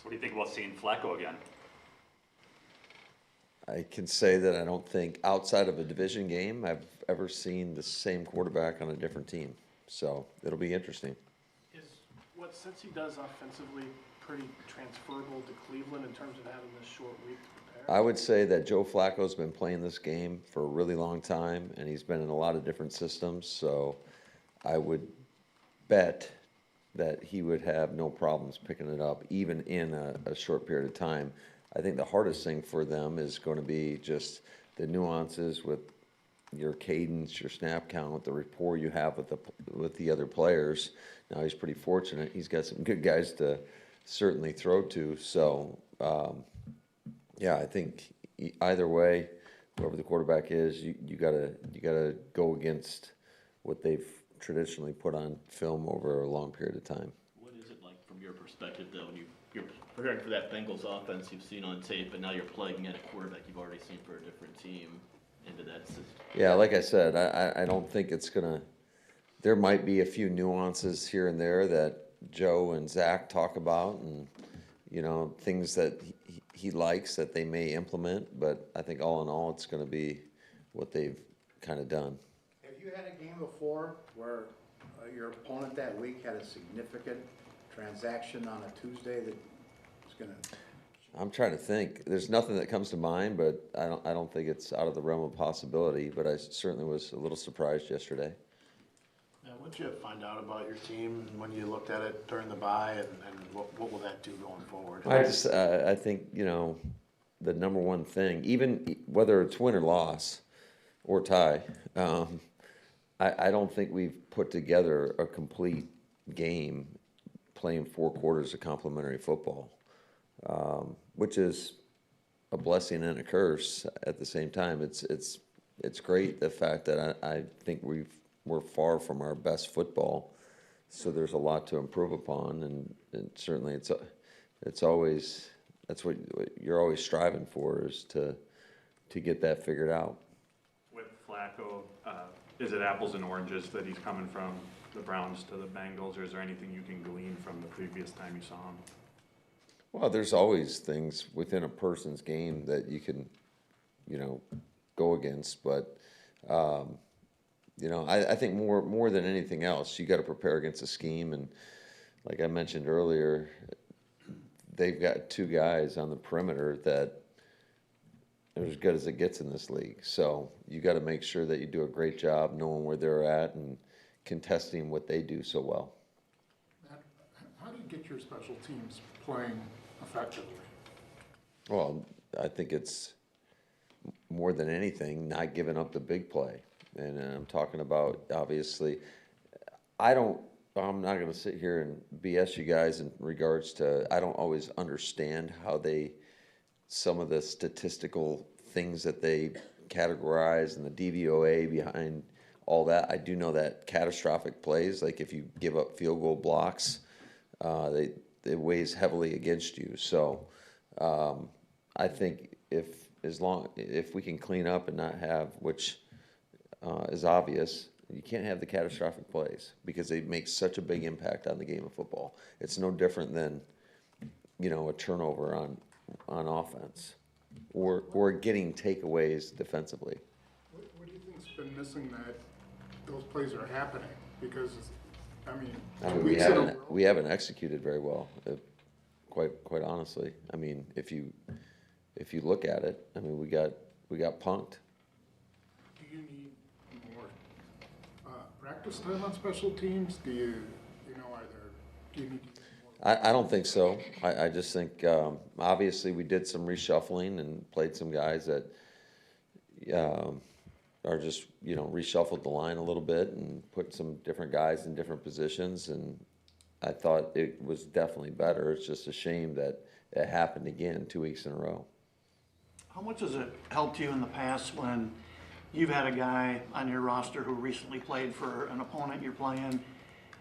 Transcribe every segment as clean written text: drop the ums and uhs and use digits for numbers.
What do you think about seeing Flacco again? I can say that I don't think outside of a division game I've ever seen the same quarterback on a different team. So it'll be interesting. Is what since he does offensively pretty transferable to Cleveland in terms of having this short week to prepare? I would say that Joe Flacco's been playing this game for a really long time, and he's been in a lot of different systems. So I would bet that he would have no problems picking it up, even in a short period of time. I think the hardest thing for them is going to be just the nuances with your cadence, your snap count, the rapport you have with the other players. Now he's pretty fortunate; he's got some good guys to certainly throw to. So, yeah, I think either way, whoever the quarterback is, you gotta go against what they've traditionally put on film over a long period of time. What is it like from your perspective, though, when you're preparing for that Bengals offense you've seen on tape, and now you're plugging in a quarterback you've already seen for a different team into that system? Yeah, like I said, I don't think it's gonna. There might be a few nuances here and there that Joe and Zach talk about, and things that he likes that they may implement. But I think all in all, it's going to be what they've kind of done. Have you had a game before where your opponent that week had a significant transaction on a Tuesday that was going to? I'm trying to think. There's nothing that comes to mind, but I don't think it's out of the realm of possibility. But I certainly was a little surprised yesterday. Now, what did you find out about your team when you looked at it during the bye, and what will that do going forward? I think the number one thing, even whether it's win or loss or tie, I don't think we've put together a complete game playing 4 quarters of complementary football, which is a blessing and a curse at the same time. It's great, the fact that I think we're far from our best football, so there's a lot to improve upon, and certainly it's always, that's what you're always striving for, is to get that figured out. With Flacco, is it apples and oranges that he's coming from the Browns to the Bengals, or is there anything you can glean from the previous time you saw him? Well, there's always things within a person's game that you can, go against, but I think more than anything else, you got to prepare against a scheme, and like I mentioned earlier, they've got 2 guys on the perimeter that are as good as it gets in this league. So you got to make sure that you do a great job knowing where they're at and contesting what they do so well. Matt, how do you get your special teams playing effectively? Well, I think it's more than anything not giving up the big play. And I'm talking about, obviously, I'm not going to sit here and BS you guys in regards to, I don't always understand how some of the statistical things that they categorize and the DVOA behind all that. I do know that catastrophic plays, like if you give up field goal blocks, it weighs heavily against you. So I think if we can clean up and not have, which is obvious, you can't have the catastrophic plays because they make such a big impact on the game of football. It's no different than, a turnover on offense, or getting takeaways defensively. What do you think's been missing that those plays are happening? Because, I mean, I two mean, weeks in a row. we haven't executed very well, quite honestly. I mean, if you look at it, I mean, we got punked. Do you need more practice time on special teams? Do you do you need to get more? I don't think so. I just think, obviously, we did some reshuffling and played some guys that are just, reshuffled the line a little bit and put some different guys in different positions, and I thought it was definitely better. It's just a shame that it happened again 2 weeks in a row. How much has it helped you in the past when you've had a guy on your roster who recently played for an opponent you're playing,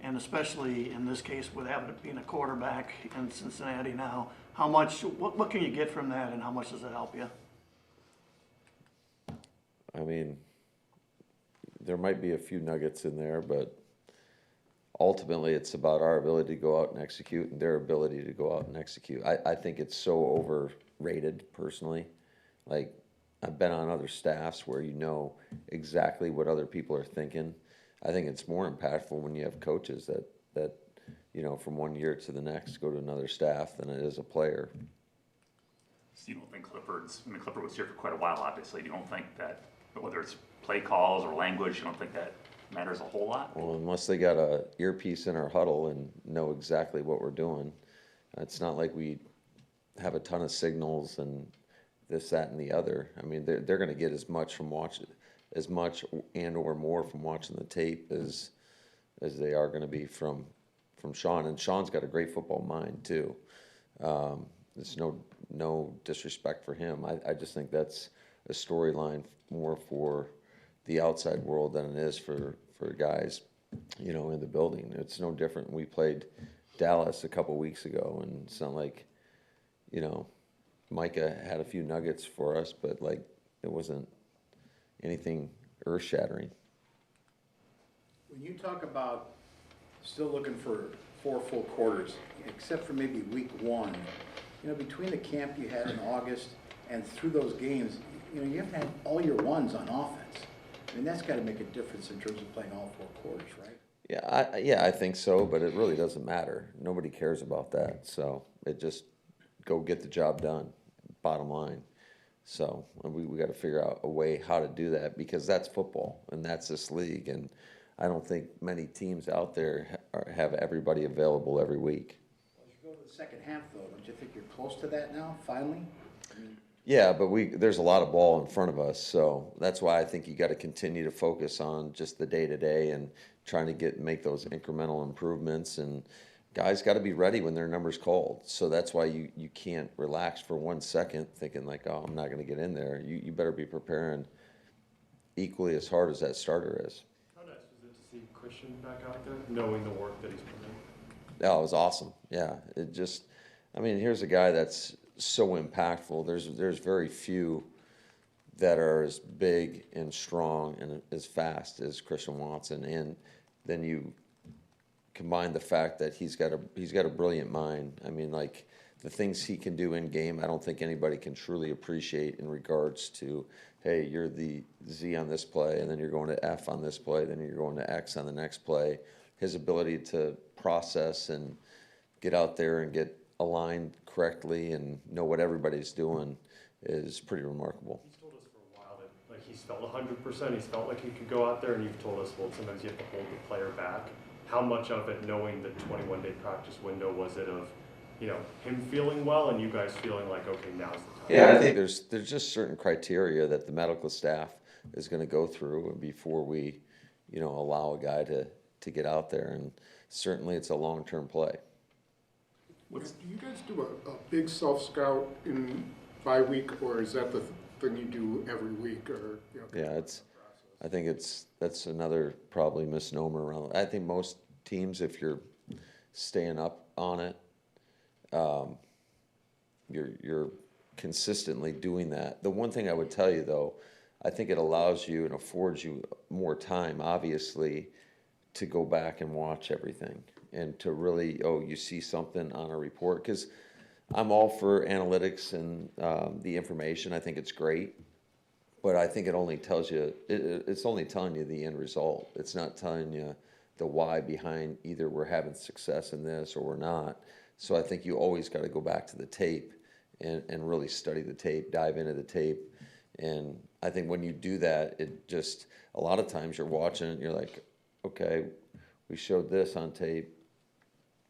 and especially in this case with having it being a quarterback in Cincinnati now, what can you get from that, and how much does it help you? I mean, there might be a few nuggets in there, but ultimately it's about our ability to go out and execute and their ability to go out and execute. I think it's so overrated personally. Like, I've been on other staffs where you know exactly what other people are thinking. I think it's more impactful when you have coaches that from one year to the next go to another staff than it is a player. So you don't think Clifford was here for quite a while, obviously. You don't think that, whether it's play calls or language, you don't think that matters a whole lot? Well, unless they got a earpiece in our huddle and know exactly what we're doing. It's not like we have a ton of signals and this, that, and the other. I mean, they're going to get as much and or more from watching the tape as they are going to be from Sean. And Sean's got a great football mind too. There's no disrespect for him. I just think that's a storyline more for the outside world than it is for guys, in the building. It's no different. We played Dallas a couple weeks ago, and it's not like, Micah had a few nuggets for us, but like it wasn't anything earth-shattering. When you talk about still looking for 4 full quarters, except for maybe week 1, between the camp you had in August and through those games, you haven't had all your ones on offense. I mean, that's got to make a difference in terms of playing all 4 quarters, right? Yeah, I think so, but it really doesn't matter. Nobody cares about that. So it just go get the job done, bottom line. So we got to figure out a way how to do that, because that's football and that's this league. And I don't think many teams out there have everybody available every week. As you go to the second half, though, don't you think you're close to that now, finally? Yeah, but there's a lot of ball in front of us, so that's why I think you got to continue to focus on just the day-to-day and trying to make those incremental improvements, and guys got to be ready when their number's called. So that's why you can't relax for 1 second thinking like, oh, I'm not going to get in there. You better be preparing equally as hard as that starter is. How nice was it to see Christian back out there, knowing the work that he's put in? Yeah, it was awesome. Yeah, here's a guy that's so impactful. There's very few that are as big and strong and as fast as Christian Watson, and then you combine the fact that he's got a brilliant mind. I mean, like the things he can do in game, I don't think anybody can truly appreciate in regards to, hey, you're the Z on this play, and then you're going to F on this play, then you're going to X on the next play. His ability to process and get out there and get aligned correctly and know what everybody's doing is pretty remarkable. He's told us for a while that he's felt 100%. He's felt like he could go out there, and you've told us, well, sometimes you have to hold the player back. How much of it, knowing the 21-day practice window, was it of him feeling well and you guys feeling like, okay, now's the time? Yeah, I think there's just certain criteria that the medical staff is going to go through before we allow a guy to get out there, and certainly it's a long-term play. Do you guys do a big self-scout by week, or is that the thing you do every week? Or Yeah, I think that's another probably misnomer around. I think most teams, if you're staying up on it, you're consistently doing that. The one thing I would tell you though, I think it allows you and affords you more time, obviously, to go back and watch everything and to really, you see something on a report. Because I'm all for analytics and the information. I think it's great. But I think it only tells you, it's only telling you the end result. It's not telling you the why behind either we're having success in this or we're not. So I think you always got to go back to the tape and really study the tape, dive into the tape. And I think when you do that, it just, a lot of times you're watching it and you're like, okay, we showed this on tape.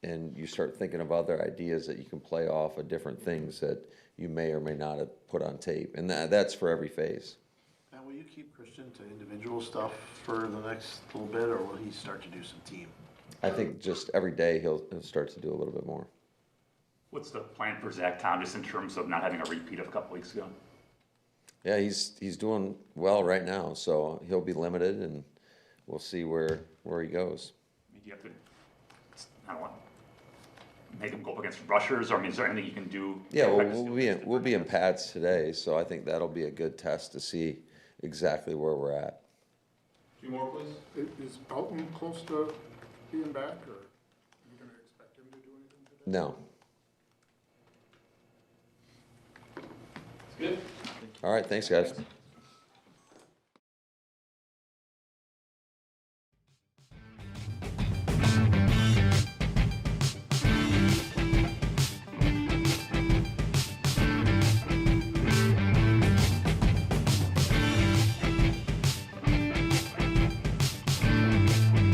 And you start thinking of other ideas that you can play off of different things that you may or may not have put on tape. And that's for every phase. And will you keep Christian to individual stuff for the next little bit, or will he start to do some team? I think just every day he'll start to do a little bit more. What's the plan for Zach, Tom, just in terms of not having a repeat of a couple weeks ago? Yeah, he's doing well right now, so he'll be limited, and we'll see where he goes. I mean, do you have to, I don't know, make him go up against rushers, or I mean, is there anything you can do? Yeah, well, we'll be in pads today, so I think that'll be a good test to see exactly where we're at. Two more, please. Is Elton close to being back, or are you gonna expect him to do anything today? No. Good. All right, thanks, guys.